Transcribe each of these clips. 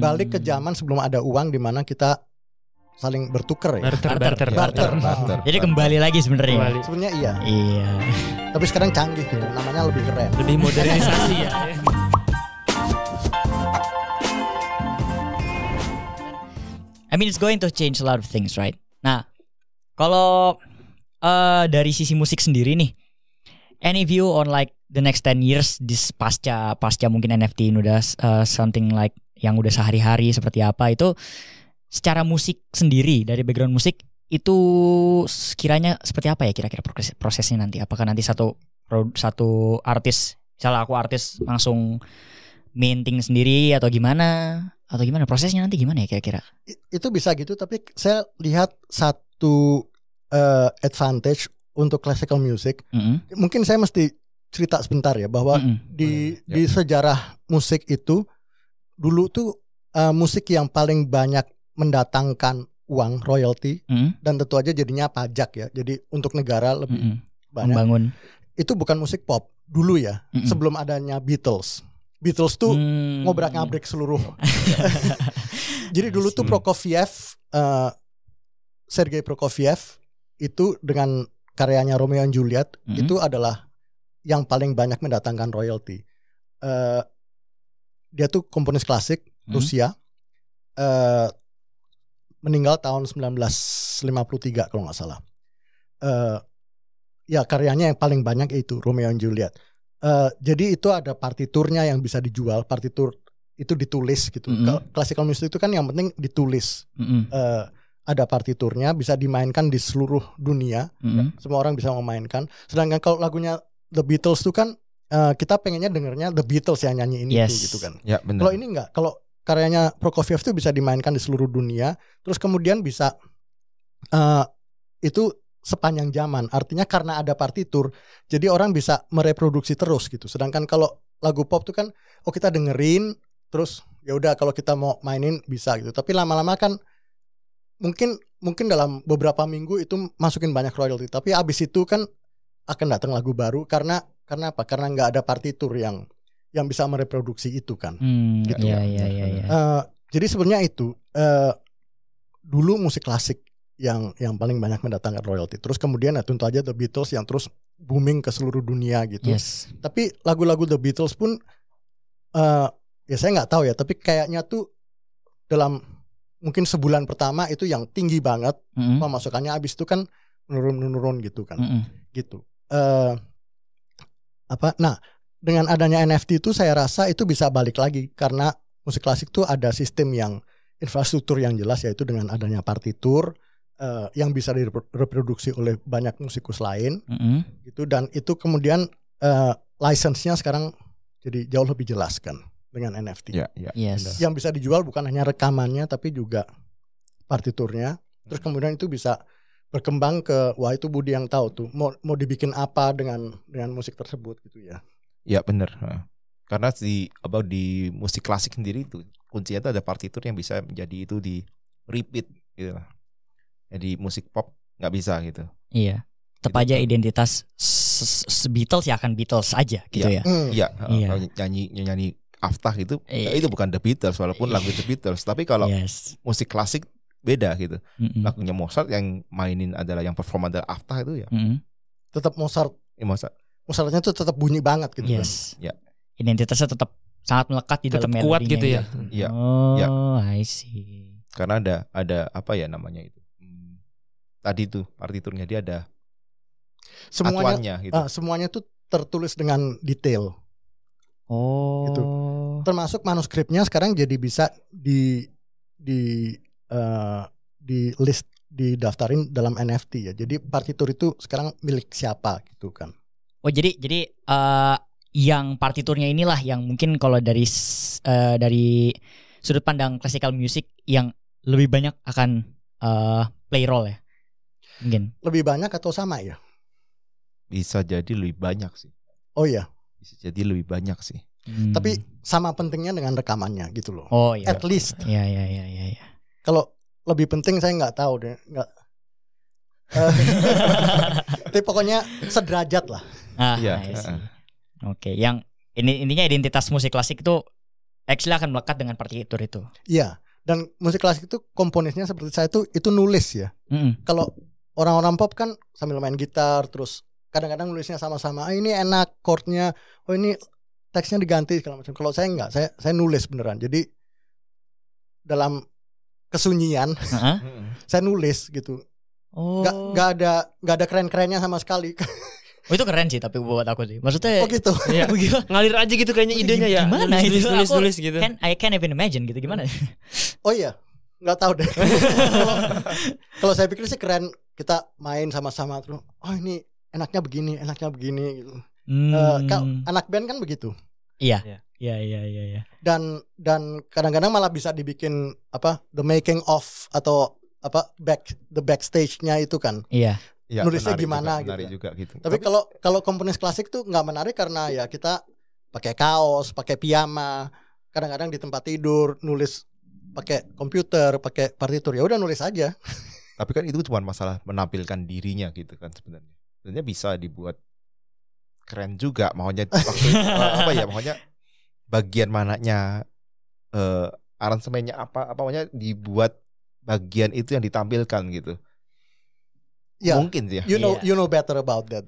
Balik ke zaman sebelum ada uang, di mana kita saling bertukar ya. Barter. Jadi kembali lagi sebenarnya. Sebenarnya iya. Iya. Tapi sekarang canggih gitu, namanya lebih keren. Lebih modernisasi ya. I mean it's going to change a lot of things, right? Nah, kalau dari sisi musik sendiri nih, any view on like the next 10 years this pasca mungkin NFT ini udah something like yang udah sehari-hari seperti apa itu, secara musik sendiri dari background musik itu kiranya seperti apa ya kira-kira prosesnya nanti? Apakah nanti satu artis, misalnya aku artis langsung minting sendiri atau gimana prosesnya nanti gimana ya kira-kira? Itu bisa gitu, tapi saya lihat satu advantage untuk classical music. Mungkin saya mesti cerita sebentar ya bahwa di sejarah musik itu dulu tuh musik yang paling banyak mendatangkan uang royalty dan tentu aja jadinya pajak ya. Jadi untuk negara lebih banyak. Membangun. Itu bukan musik pop dulu ya, sebelum adanya Beatles. Beatles tuh ngobrak-ngabrik seluruh. Jadi dulu tuh Prokofiev, Sergei Prokofiev itu dengan karyanya Romeo and Juliet itu adalah yang paling banyak mendatangkan royalty. Dia tuh komponis klasik Rusia, meninggal tahun 1953 kalau nggak salah. Ya karyanya yang paling banyak itu Romeo and Juliet. Jadi itu ada partiturnya yang bisa dijual. Partitur itu ditulis gitu. Classical music itu kan yang penting ditulis. Ada partiturnya, bisa dimainkan di seluruh dunia. Semua orang bisa memainkan. Sedangkan kalau lagunya The Beatles itu kan kita pengennya dengernya The Beatles yang nyanyiin itu gitu kan. Ya, benar. Kalau ini enggak. Kalau karyanya Prokofiev itu bisa dimainkan di seluruh dunia. Terus kemudian bisa itu sepanjang zaman. Artinya karena ada partitur, jadi orang bisa mereproduksi terus gitu. Sedangkan kalau lagu pop itu kan, kita dengerin, terus ya udah kalau kita mau mainin bisa gitu. Tapi lama-lama kan mungkin dalam beberapa minggu itu masukin banyak royalty. Tapi abis itu kan akan datang lagu baru karena apa? Karena nggak ada partitur yang bisa mereproduksi itu kan. Gitu. Iya. Jadi sebenarnya itu dulu musik klasik yang paling banyak mendatangkan royalty. Terus kemudian tentu aja The Beatles yang terus booming ke seluruh dunia gitu. Tapi lagu-lagu The Beatles pun ya saya nggak tahu ya, tapi kayaknya tuh dalam mungkin sebulan pertama itu yang tinggi banget pemasukannya, abis itu kan menurun gitu kan. Gitu. Nah, dengan adanya NFT itu saya rasa itu bisa balik lagi karena musik klasik tuh ada sistem yang infrastruktur yang jelas, yaitu dengan adanya partitur yang bisa direproduksi oleh banyak musikus lain gitu, dan itu kemudian license-nya sekarang jadi jauh lebih jelas kan dengan NFT. Yang bisa dijual bukan hanya rekamannya tapi juga partiturnya. Terus kemudian itu bisa berkembang ke wah itu Budi yang tahu tuh mau dibikin apa dengan musik tersebut gitu ya. Ya benar. Karena di musik klasik sendiri itu kuncinya itu ada partitur yang bisa menjadi itu di repeat gitu. Jadi musik pop nggak bisa gitu. Iya. Tetap aja identitas Beatles ya akan Beatles aja gitu ya. Iya. Nyanyi Aftah itu itu bukan The Beatles walaupun lagu The Beatles. Tapi kalau musik klasik beda gitu. Lagunya Mozart yang mainin adalah yang perform adalah Aftah itu ya. Tetap Mozart. Mozartnya tuh tetap bunyi banget gitu kan. Ya. Identitasnya tetap sangat melekat di dalam melodinya. Kuat gitu ya. Iya. I see. Karena ada apa ya namanya itu. Tadi tuh partiturnya dia ada atuannya gitu. Semuanya tuh tertulis dengan detail. Gitu. Termasuk manuskripnya sekarang jadi bisa di list, didaftarin dalam NFT ya. Jadi partitur itu sekarang milik siapa gitu kan. Jadi yang partiturnya inilah yang mungkin kalau dari sudut pandang classical music yang lebih banyak akan play role ya. Mungkin. Lebih banyak atau sama ya? Bisa jadi lebih banyak sih. Oh iya. Bisa jadi lebih banyak sih. Tapi sama pentingnya dengan rekamannya gitu loh. Oh iya. At least. Iya. Kalau lebih penting saya nggak tahu deh. Tapi pokoknya sederajat lah. Oke. Yang intinya identitas musik klasik itu actually akan melekat dengan partitur itu. Iya. Dan musik klasik itu komponisnya seperti saya itu nulis ya. Kalau orang-orang pop kan sambil main gitar, terus kadang-kadang nulisnya sama-sama. Ini enak chordnya, oh ini teksnya diganti segala macam. Kalau saya enggak, saya nulis beneran. Jadi dalam kesunyian, saya nulis gitu. Gak ada keren-kerennya sama sekali. Oh itu keren sih tapi buat aku sih. Maksudnya gitu. Ya, ngalir aja gitu kayaknya idenya ya. Gimana itu? Nulis gitu. I can't even imagine gitu gimana. Oh iya, nggak tahu deh. Kalau saya pikir sih keren, kita main sama-sama terus. Oh ini enaknya begini gitu. Anak band kan begitu. Iya. Dan kadang-kadang malah bisa dibikin the making of atau the backstage-nya itu kan. Iya. Ya, nulisnya gimana gitu. Tapi kalau komponis klasik tuh nggak menarik karena ya kita pakai kaos, pakai piyama, kadang-kadang di tempat tidur nulis pakai komputer, pakai partitur, ya udah nulis aja. Tapi kan itu cuma masalah menampilkan dirinya gitu kan sebenarnya. Sebenarnya bisa dibuat keren juga, maunya maunya bagian mananya aransemennya apa maunya dibuat bagian itu yang ditampilkan gitu. Ya, mungkin sih ya. You know better about that.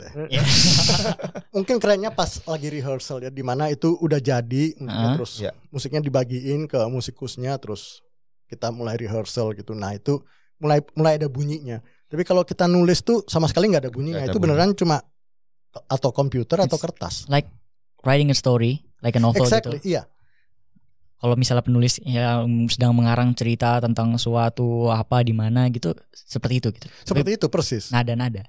Mungkin kerennya pas lagi rehearsal ya, dimana itu udah jadi, terus musiknya dibagiin ke musikusnya, terus kita mulai rehearsal gitu. Nah itu mulai ada bunyinya. Tapi kalau kita nulis tuh sama sekali nggak ada bunyinya. Itu beneran cuma atau komputer atau kertas. Like writing a story, like a novel exactly, gitu. Iya. Kalau misalnya penulis yang sedang mengarang cerita tentang suatu apa di mana gitu, seperti itu gitu. Seperti itu persis. Nada-nada.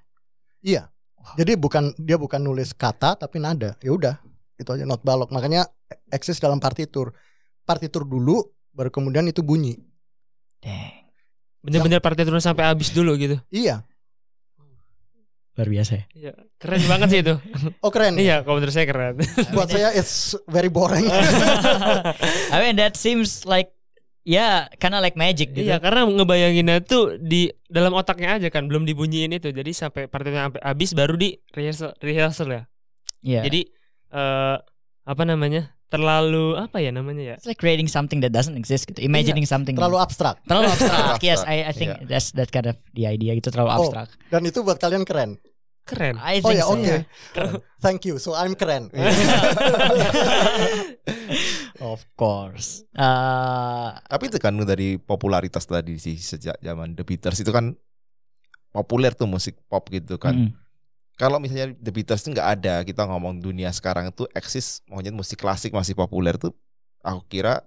Iya. Jadi dia bukan nulis kata tapi nada. Ya udah, itu aja, not balok. Makanya eksis dalam partitur. Partitur dulu baru kemudian itu bunyi. Dang. Bener-bener partitur sampai habis dulu gitu. Iya. Luar biasa ya. Iya, keren banget sih itu. Oh keren. Iya, kalau menurut saya keren. Buat saya it's very boring. I mean that seems like kinda like magic gitu. Iya, karena ngebayanginnya tuh di dalam otaknya aja kan, belum dibunyiin itu. Jadi sampai partiturnya sampai habis baru di rehearsal ya. Iya. Jadi terlalu apa ya namanya ya? It's like creating something that doesn't exist gitu. Imagining something. Terlalu abstrak. Yes, I think that's that kind of the idea gitu, terlalu abstrak. Dan itu buat kalian keren. Keren. I think so. Okay. Thank you. So I'm keren. Of course. Tapi itu kan dari popularitas tadi sih, sejak zaman The Beatles itu kan populer tuh musik pop gitu kan. Kalau misalnya The Beatles itu nggak ada, kita ngomong dunia sekarang itu eksis, maunya musik klasik masih populer tuh, aku kira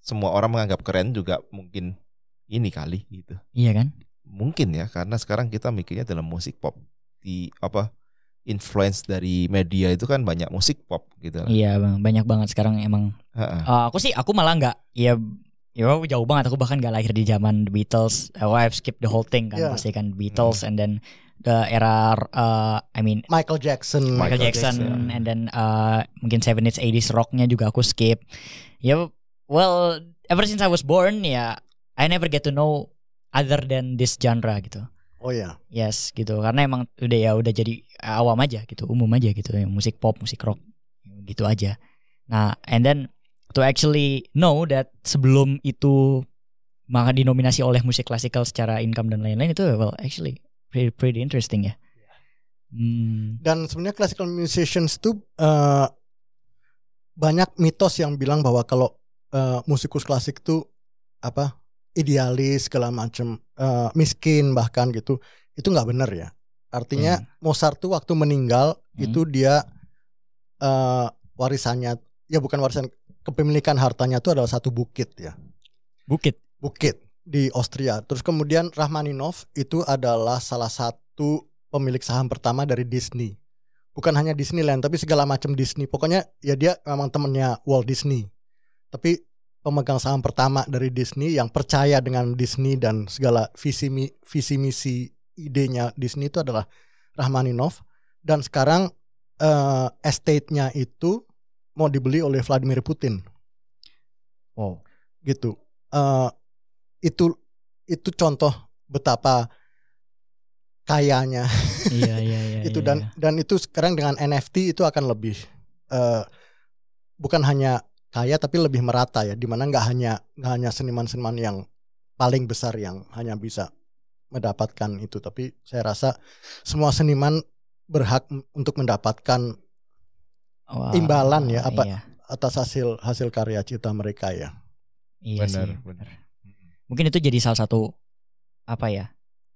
semua orang menganggap keren juga mungkin ini kali gitu. Iya kan? Mungkin ya, karena sekarang kita mikirnya dalam musik pop, influence dari media itu kan banyak musik pop gitu. Iya bang, banyak banget sekarang emang. Aku malah nggak, ya jauh banget. Aku bahkan nggak lahir di zaman The Beatles. I've skipped the whole thing kan, pasti kan Beatles and then the era Michael Jackson and then mungkin 70s 80s rocknya juga aku skip. Well, ever since I was born I never get to know other than this genre gitu. Oh ya. Yes gitu, karena emang udah jadi awam aja gitu, umum aja gitu, musik pop, musik rock gitu aja. Nah, and then to actually know that sebelum itu maka dinominasi oleh musik klasikal secara income dan lain-lain itu actually pretty interesting ya. Dan sebenarnya classical musicians tuh banyak mitos yang bilang bahwa kalau musikus klasik tuh idealis segala macam, miskin bahkan gitu. Itu nggak benar ya. Artinya Mozart tuh waktu meninggal itu dia warisannya, ya bukan warisan, kepemilikan hartanya tuh adalah satu bukit ya. Bukit di Austria. Terus kemudian Rachmaninoff itu adalah salah satu pemilik saham pertama dari Disney. Bukan hanya Disneyland tapi segala macam Disney. Pokoknya ya dia memang temennya Walt Disney. Tapi pemegang saham pertama dari Disney yang percaya dengan Disney dan segala visi misi idenya Disney itu adalah Rachmaninoff. Dan sekarang estate-nya itu mau dibeli oleh Vladimir Putin. Oh, gitu. Itu contoh betapa kayanya. Iya. Itu dan itu sekarang dengan NFT itu akan lebih bukan hanya kaya tapi lebih merata ya, dimana nggak hanya seniman-seniman yang paling besar yang hanya bisa mendapatkan itu, tapi saya rasa semua seniman berhak untuk mendapatkan imbalan ya atas hasil karya cipta mereka ya. Iya benar. Mungkin itu jadi salah satu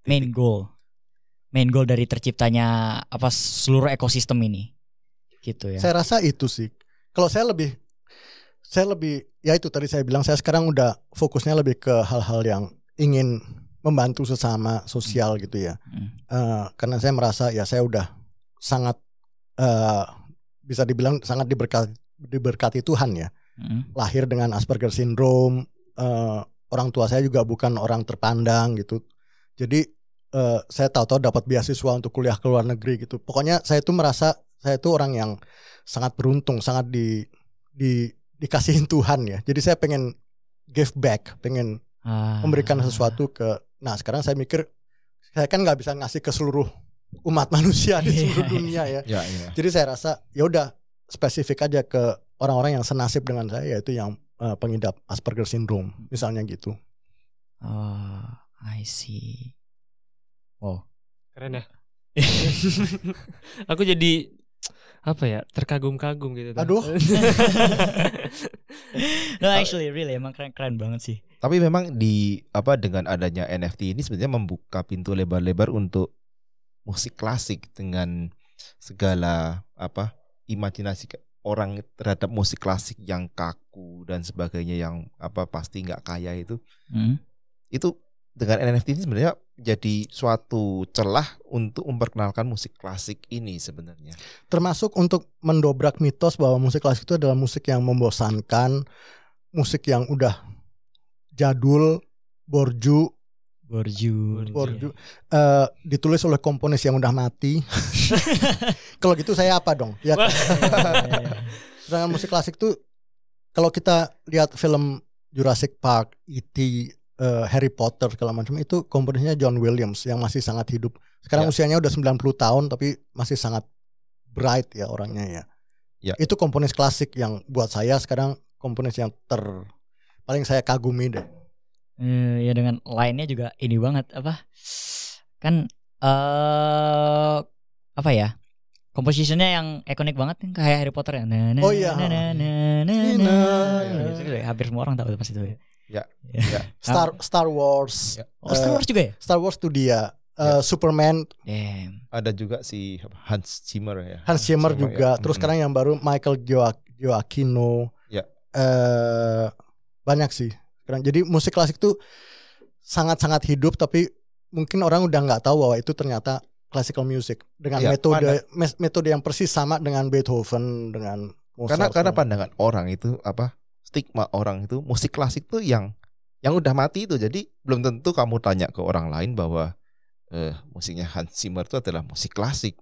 main goal dari terciptanya seluruh ekosistem ini gitu ya. Saya rasa itu sih. Kalau saya lebih ya itu tadi saya bilang, saya sekarang udah fokusnya lebih ke hal-hal yang ingin membantu sesama sosial gitu ya. Karena saya merasa ya saya udah sangat bisa dibilang sangat diberkati Tuhan ya. Lahir dengan Asperger syndrome, orang tua saya juga bukan orang terpandang gitu. Jadi saya tahu-tahu dapat beasiswa untuk kuliah ke luar negeri gitu. Pokoknya saya tuh merasa saya tuh orang yang sangat beruntung, sangat dikasihin Tuhan ya. Jadi saya pengen give back, pengen memberikan sesuatu ke. Nah sekarang saya mikir saya kan nggak bisa ngasih ke seluruh umat manusia di seluruh dunia ya. Jadi saya rasa ya udah spesifik aja ke orang-orang yang senasib dengan saya, yaitu yang pengidap Asperger syndrome misalnya gitu. I see. Oh keren ya. Aku jadi terkagum-kagum gitu. Aduh. No, actually really emang keren banget sih. Tapi memang dengan adanya NFT ini sebenarnya membuka pintu lebar-lebar untuk musik klasik dengan segala imajinasi orang terhadap musik klasik yang kaku dan sebagainya, yang pasti nggak kaya itu. Itu dengan NFT ini sebenarnya jadi suatu celah untuk memperkenalkan musik klasik ini sebenarnya. Termasuk untuk mendobrak mitos bahwa musik klasik itu adalah musik yang membosankan, musik yang udah jadul, borju. Ditulis oleh komponis yang udah mati. Kalau gitu saya apa dong? Ya kan? Sedangkan musik klasik tuh kalau kita lihat film Jurassic Park, E.T., Harry Potter segala macam, itu komponisnya John Williams yang masih sangat hidup. Sekarang usianya udah 90 tahun tapi masih sangat bright ya orangnya ya. Itu komponis klasik yang buat saya sekarang komponis yang paling saya kagumi deh. Ya dengan lainnya juga ini banget kan compositionnya yang ikonik banget kayak Harry Potter ya. Hampir semua orang tahu pasti itu ya. Star Wars. Star Wars juga ya? Star Wars tuh dia. Superman. Ada juga si Hans Zimmer ya. Hans Zimmer juga. Terus sekarang yang baru Michael Giacchino. Banyak sih. Jadi musik klasik tuh sangat-sangat hidup, tapi mungkin orang udah nggak tahu bahwa itu ternyata classical music dengan metode yang persis sama dengan Beethoven, dengan Mozart. Karena pandangan orang itu stigma orang itu musik klasik tuh yang udah mati itu. Jadi belum tentu kamu tanya ke orang lain bahwa musiknya Hans Zimmer itu adalah musik klasik.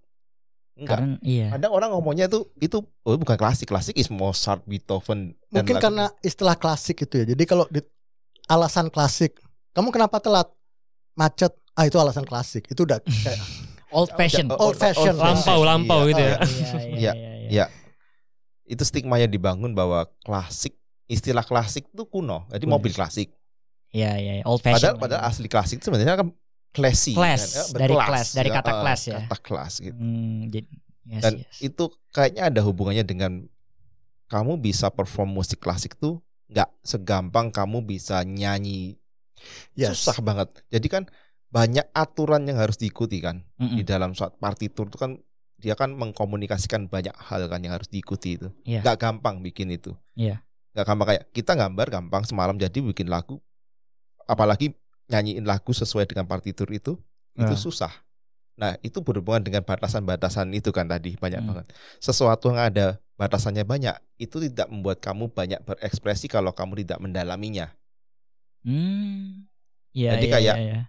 Enggak. Kadang orang ngomongnya itu bukan klasik is Mozart, Beethoven. Mungkin karena istilah klasik itu ya. Jadi kalau alasan klasik, kamu kenapa telat, macet, itu alasan klasik. Itu udah kayak old fashion. Lampau gitu ya. Iya. Itu stigma yang dibangun bahwa istilah klasik itu kuno. Jadi mobil klasik. Iya, old fashion. Padahal asli klasik itu sebenarnya kan classy. Dari kata class ya. Kata class gitu. Dan itu kayaknya ada hubungannya dengan kamu bisa perform musik klasik tuh nggak segampang kamu bisa nyanyi. Susah banget. Jadi kan banyak aturan yang harus diikuti kan. Di dalam suatu partitur itu kan dia kan mengkomunikasikan banyak hal kan yang harus diikuti itu. Nggak gampang bikin itu. Nggak gampang, kayak kita gambar gampang semalam jadi bikin lagu. Apalagi nyanyiin lagu sesuai dengan partitur itu susah. Nah itu berhubungan dengan batasan-batasan itu kan tadi banyak banget. Sesuatu yang ada batasannya banyak itu tidak membuat kamu banyak berekspresi kalau kamu tidak mendalaminya. Jadi kayak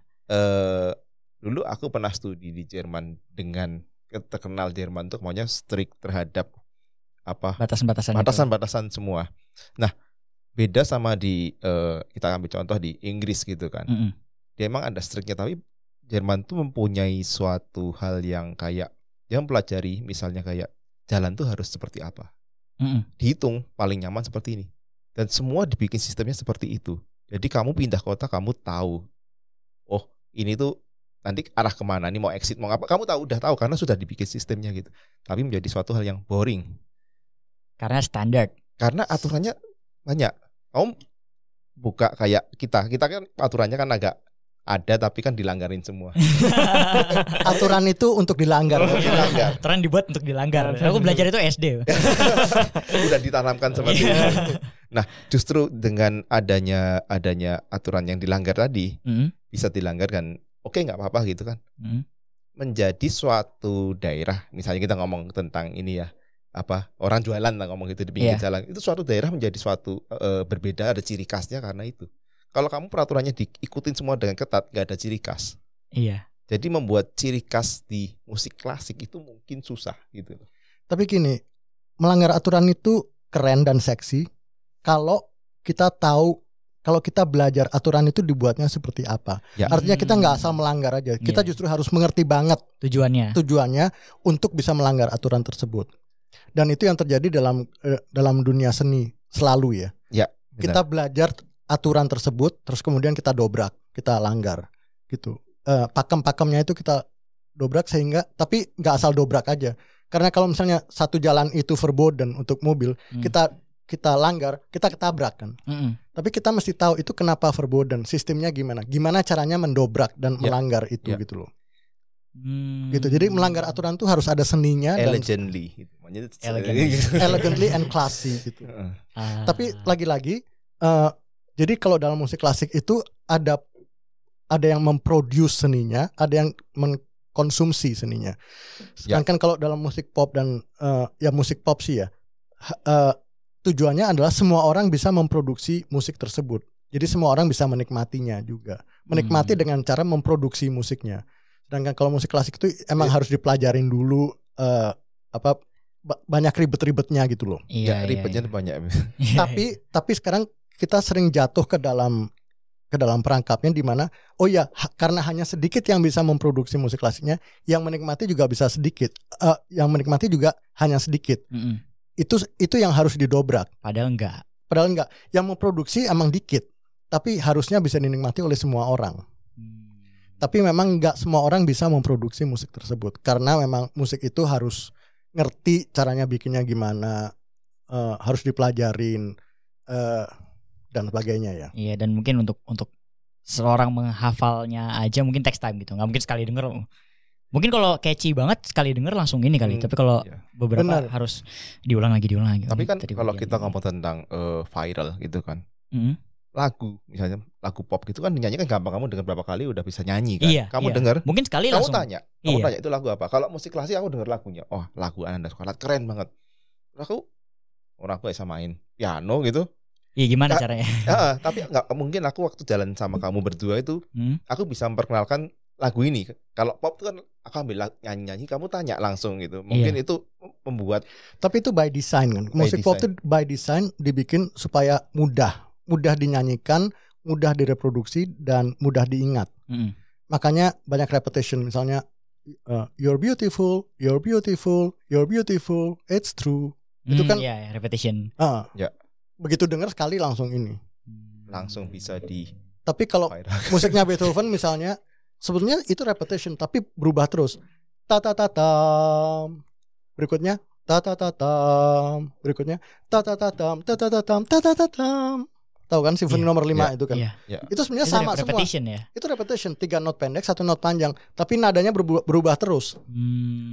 dulu aku pernah studi di Jerman, dengan terkenal Jerman tuh maunya strict terhadap batasan-batasan semua. Nah beda sama kita ambil contoh di Inggris gitu kan. Dia emang ada striknya, tapi Jerman tuh mempunyai suatu hal yang kayak dia mempelajari, misalnya kayak jalan tuh harus seperti apa. Dihitung paling nyaman seperti ini. Dan semua dibikin sistemnya seperti itu. Jadi kamu pindah kota, kamu tahu, oh ini tuh nanti arah kemana, ini mau exit, mau apa, kamu udah tahu karena sudah dibikin sistemnya gitu. Tapi menjadi suatu hal yang boring. Karena standar. Karena aturannya banyak. Kamu buka kayak kita kan aturannya kan agak ada tapi kan dilanggarin semua. Aturan itu untuk dilanggar. Aturan dibuat untuk dilanggar. Aku belajar itu SD. Udah ditanamkan seperti itu. Nah, justru dengan adanya aturan yang dilanggar tadi, bisa dilanggar kan, oke, nggak apa-apa gitu kan. Menjadi suatu daerah, misalnya kita ngomong tentang ini ya, apa orang jualan lah ngomong gitu di pinggir jalan, itu suatu daerah menjadi suatu berbeda, ada ciri khasnya karena itu. Kalau kamu peraturannya diikutin semua dengan ketat, nggak ada ciri khas. Iya. Jadi membuat ciri khas di musik klasik itu mungkin susah gitu. Tapi gini, melanggar aturan itu keren dan seksi kalau kita tahu, kalau kita belajar aturan itu dibuatnya seperti apa. Ya. Artinya kita nggak asal melanggar aja. Kita justru harus mengerti banget tujuannya untuk bisa melanggar aturan tersebut. Dan itu yang terjadi dalam dunia seni selalu ya. Ya, benar. Kita belajar aturan tersebut, terus kemudian kita dobrak, kita langgar, gitu. Pakem-pakemnya itu kita dobrak sehingga, tapi nggak asal dobrak aja. Karena kalau misalnya satu jalan itu verboden untuk mobil, kita langgar, kita ketabrak kan. Tapi kita mesti tahu itu kenapa verboden, sistemnya gimana caranya mendobrak dan melanggar itu gitu loh. Gitu. Jadi melanggar aturan tuh harus ada seninya elegantly and classy gitu. Tapi lagi-lagi jadi kalau dalam musik klasik itu ada yang memproduce seninya, ada yang mengkonsumsi seninya. Sedangkan kalau dalam musik pop dan ya musik pop sih ya, tujuannya adalah semua orang bisa memproduksi musik tersebut. Jadi semua orang bisa menikmatinya juga. Menikmati dengan cara memproduksi musiknya. Sedangkan kalau musik klasik itu emang harus dipelajarin dulu banyak ribet-ribetnya gitu loh. Iya, ribetnya banyak. Tapi sekarang kita sering jatuh ke dalam perangkapnya di mana karena hanya sedikit yang bisa memproduksi musik klasiknya, yang menikmati juga bisa sedikit. Yang menikmati juga hanya sedikit. Itu yang harus didobrak. Padahal enggak. Yang memproduksi emang dikit, tapi harusnya bisa dinikmati oleh semua orang. Tapi memang enggak semua orang bisa memproduksi musik tersebut, karena memang musik itu harus ngerti caranya bikinnya gimana, harus dipelajarin dan sebagainya ya. Iya, dan mungkin untuk seorang menghafalnya aja mungkin text time gitu. Nggak mungkin sekali denger. Mungkin kalau catchy banget sekali denger langsung ini kali. Tapi kalau beberapa harus diulang lagi. Tapi kan kalau kita ngomong tentang viral gitu kan, lagu misalnya lagu pop gitu kan dinyanyikan gampang, kamu dengar berapa kali udah bisa nyanyi kan. Kamu dengar, mungkin sekali kamu langsung tanya itu lagu apa. Kalau musik klasik aku dengar lagunya, oh lagu Ananda Sukarat keren banget. Orang aku bisa main piano gitu. Iya, gimana caranya? Tapi nggak mungkin aku waktu jalan sama kamu berdua itu, aku bisa memperkenalkan lagu ini. Kalau pop itu kan aku ambil nyanyi, kamu tanya langsung gitu. Mungkin itu membuat. Tapi itu by design kan. Musik pop itu by design dibikin supaya mudah dinyanyikan, mudah direproduksi dan mudah diingat. Makanya banyak repetition. Misalnya you're beautiful, you're beautiful, you're beautiful, it's true. Itu kan repetition. Begitu dengar sekali langsung ini. Langsung bisa di. Tapi kalau musiknya Beethoven misalnya, sebetulnya itu repetition tapi berubah terus. Ta-ta-ta-tam. Berikutnya ta-ta-ta-tam. Berikutnya ta-ta-ta-tam, ta-ta-ta-tam, ta-ta-ta-tam. Tahu kan simfoni nomor 5 itu kan. Itu sebenarnya sama semua. Ya? Itu repetition, 3 not pendek, 1 not panjang, tapi nadanya berubah terus.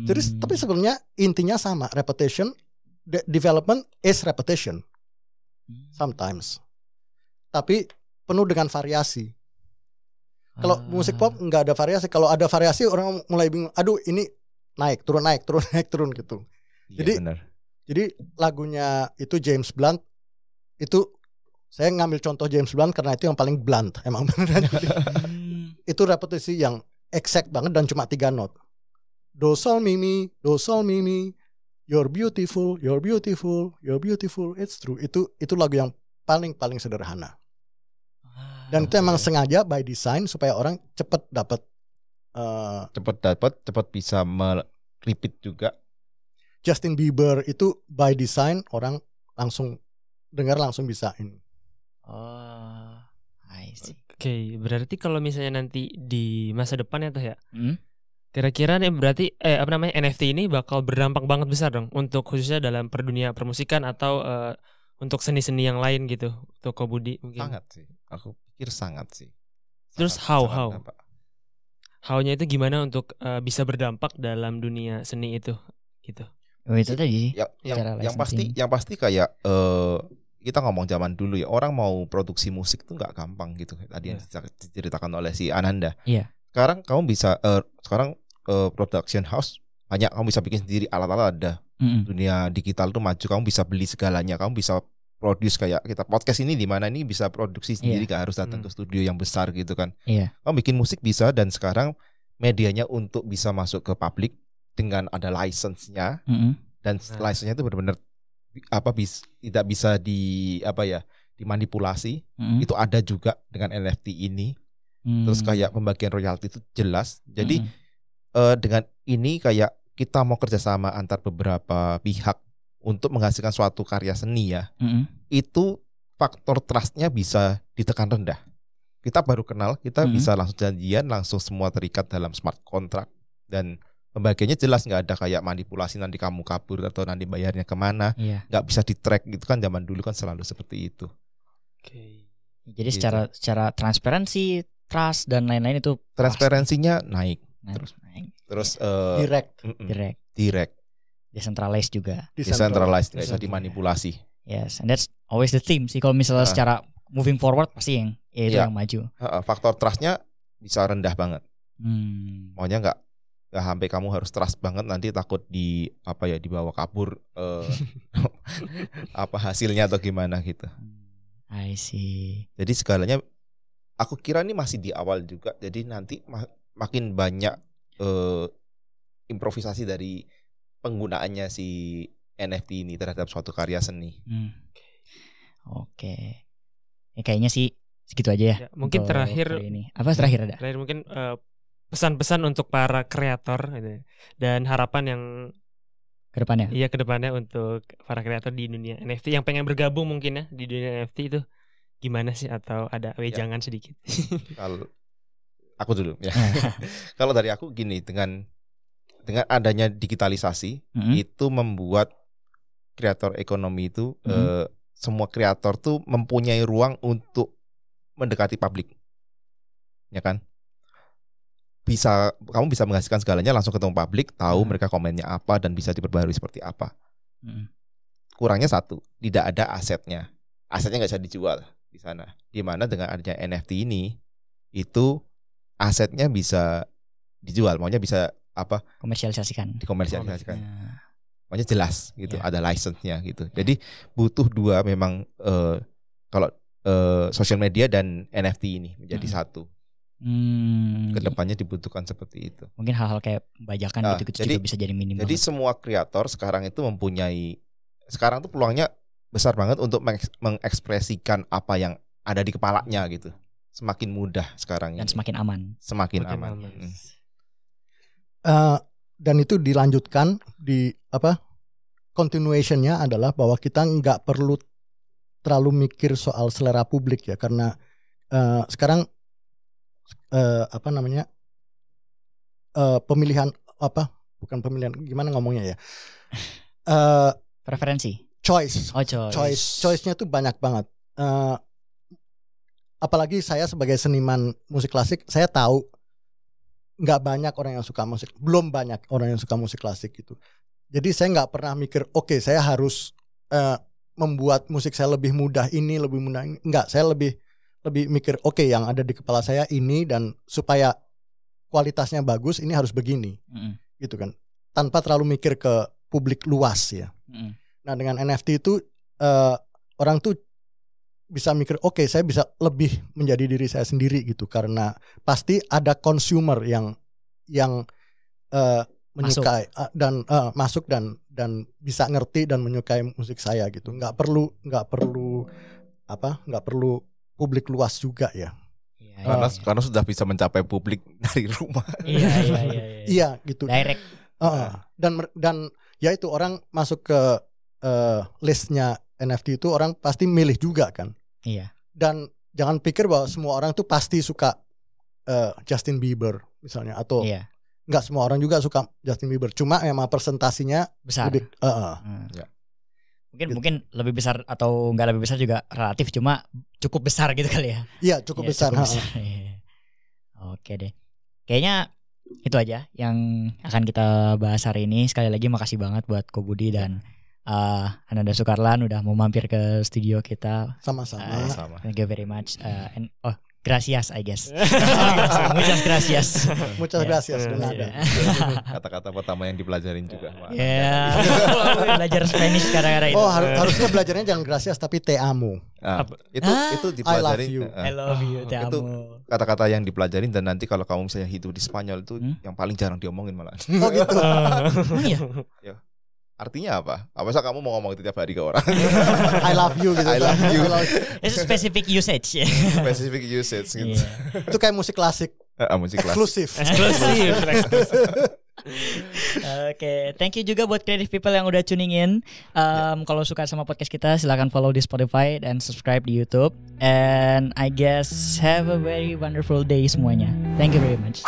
Jadi tapi sebenarnya intinya sama, repetition, development is repetition. Sometimes. Tapi penuh dengan variasi. Kalau musik pop nggak ada variasi. Kalau ada variasi orang mulai bingung. Aduh, ini naik turun gitu. Jadi lagunya itu James Blunt itu, saya ngambil contoh James Blunt karena itu yang paling blunt emang beneran. Itu repetisi yang exact banget dan cuma 3 not. Do sol mi mi, do sol mi mi. You're beautiful, you're beautiful, you're beautiful, it's true. Itu lagu yang paling sederhana. Dan itu emang sengaja by design supaya orang cepat dapat, cepat bisa repeat juga. Justin Bieber itu by design orang langsung dengar langsung bisa ini. Oh, I see. Oke, berarti kalau misalnya nanti di masa depan ya tuh ya, kira-kira nih berarti NFT ini bakal berdampak banget besar dong untuk khususnya dalam dunia permusikan atau untuk seni-seni yang lain gitu, untuk Ko Budi mungkin. Sangat sih, aku pikir sangat sih. Terus how-nya itu gimana untuk bisa berdampak dalam dunia seni itu gitu? Oh, itu tadi yang pasti kayak kita ngomong zaman dulu ya, orang mau produksi musik tuh nggak gampang gitu. Tadi yang diceritakan oleh si Ananda. Iya. Sekarang kamu bisa production house banyak, kamu bisa bikin sendiri, alat-alat ada. Dunia digital tuh maju, kamu bisa beli segalanya, kamu bisa produce kayak kita podcast ini di mana ini bisa produksi sendiri, gak harus datang ke studio yang besar gitu kan. Kamu bikin musik bisa, dan sekarang medianya untuk bisa masuk ke publik dengan ada license-nya, dan license-nya itu benar-benar tidak bisa dimanipulasi. Itu ada juga dengan NFT ini. Terus kayak pembagian royalti itu jelas. Jadi dengan ini kayak kita mau kerjasama antar beberapa pihak untuk menghasilkan suatu karya seni ya, itu faktor trust-nya bisa ditekan rendah. Kita baru kenal, kita bisa langsung janjian, langsung semua terikat dalam smart contract, dan pembagiannya jelas, nggak ada kayak manipulasi nanti kamu kabur atau nanti bayarnya kemana, nggak bisa di track gitu kan. Zaman dulu kan selalu seperti itu. Jadi gitu. secara transparansi, trust dan lain-lain itu transparansinya naik. Terus direct. Decentralized juga. Decentralized, nggak bisa dimanipulasi. Yes, and that's always the theme sih. Kalau misalnya secara moving forward pasti yang itu yang maju. Faktor trustnya bisa rendah banget. Maunya nggak sampai kamu harus trust banget, nanti takut dibawa kabur hasilnya atau gimana gitu. I see. Jadi segalanya aku kira ini masih di awal juga. Jadi nanti makin banyak improvisasi dari penggunaannya si NFT ini terhadap suatu karya seni. Oke. Ya, kayaknya sih segitu aja ya. Mungkin terakhir ini. Apa terakhir ada? Terakhir mungkin pesan-pesan untuk para kreator gitu, dan harapan yang kedepannya. Iya, kedepannya untuk para kreator di dunia NFT yang pengen bergabung mungkin ya di dunia NFT itu gimana sih, atau ada wejangan sedikit? Kalau aku dulu ya. Kalau dari aku gini, dengan adanya digitalisasi itu membuat kreator ekonomi itu semua kreator tuh mempunyai ruang untuk mendekati publik, ya kan? Kamu bisa menghasilkan segalanya langsung ketemu publik, tahu mereka komennya apa dan bisa diperbarui seperti apa. Kurangnya satu, tidak ada asetnya nggak bisa dijual di sana. Dimana dengan adanya NFT ini, itu asetnya bisa dijual, maunya bisa dikomersialisasikan. Maunya jelas gitu, ada license-nya gitu. Jadi butuh dua memang, kalau social media dan NFT ini menjadi satu. Kedepannya dibutuhkan seperti itu. Mungkin hal-hal kayak bajakan gitu juga bisa jadi minimal. Jadi semua kreator sekarang itu sekarang tuh peluangnya besar banget untuk mengekspresikan apa yang ada di kepalanya gitu. Semakin mudah sekarang dan ini. Semakin aman. Dan itu dilanjutkan di continuation-nya adalah bahwa kita nggak perlu terlalu mikir soal selera publik ya, karena sekarang bukan pemilihan, gimana ngomongnya ya, preferensi, choice-nya tuh banyak banget. Apalagi saya sebagai seniman musik klasik, saya tahu nggak banyak orang yang suka musik, belum banyak orang yang suka musik klasik gitu. Jadi saya nggak pernah mikir, oke, saya harus membuat musik saya lebih mudah ini. Nggak, saya lebih mikir, oke, yang ada di kepala saya ini, dan supaya kualitasnya bagus ini harus begini, gitu kan, tanpa terlalu mikir ke publik luas ya. Nah dengan NFT itu orang tuh bisa mikir, oke, saya bisa lebih menjadi diri saya sendiri gitu, karena pasti ada consumer yang menyukai masuk dan bisa ngerti dan menyukai musik saya gitu. Nggak perlu publik luas juga ya. Karena sudah bisa mencapai publik dari rumah. Iya gitu. Direct. Dan ya itu orang masuk ke listnya NFT itu orang pasti milih juga kan. Iya. Dan jangan pikir bahwa semua orang tuh pasti suka Justin Bieber misalnya atau nggak semua orang juga suka Justin Bieber. Cuma memang presentasinya besar. Lebih, Ya. Mungkin lebih besar atau nggak lebih besar juga relatif, cuma cukup besar gitu kali ya. Iya cukup besar. Oke deh. Kayaknya itu aja yang akan kita bahas hari ini. Sekali lagi makasih banget buat Ko Budi dan Ananda Sukarlan udah mau mampir ke studio kita. Sama-sama. Thank you very much. Gracias, I guess. Muchas gracias. Muchas gracias. Kata-kata pertama yang dipelajarin juga. Belajar Spanish sekarang ini. Oh, harusnya belajarnya jangan gracias tapi te amo. Itu dipelajarin. I love you, te amo. Itu kata-kata yang dipelajarin dan nanti kalau kamu misalnya hidup di Spanyol itu yang paling jarang diomongin malah. Oh gitu. Iya. Artinya apa? Masa kamu mau ngomong itu tiap hari ke orang? I love you gitu. I love you. It's specific usage. Specific usage gitu. Itu kayak musik klasik. Musik klasik. Eksklusif. Oke, thank you juga buat creative people yang udah tuning in. Kalau suka sama podcast kita, silakan follow di Spotify dan subscribe di YouTube. And I guess have a very wonderful day semuanya. Thank you very much.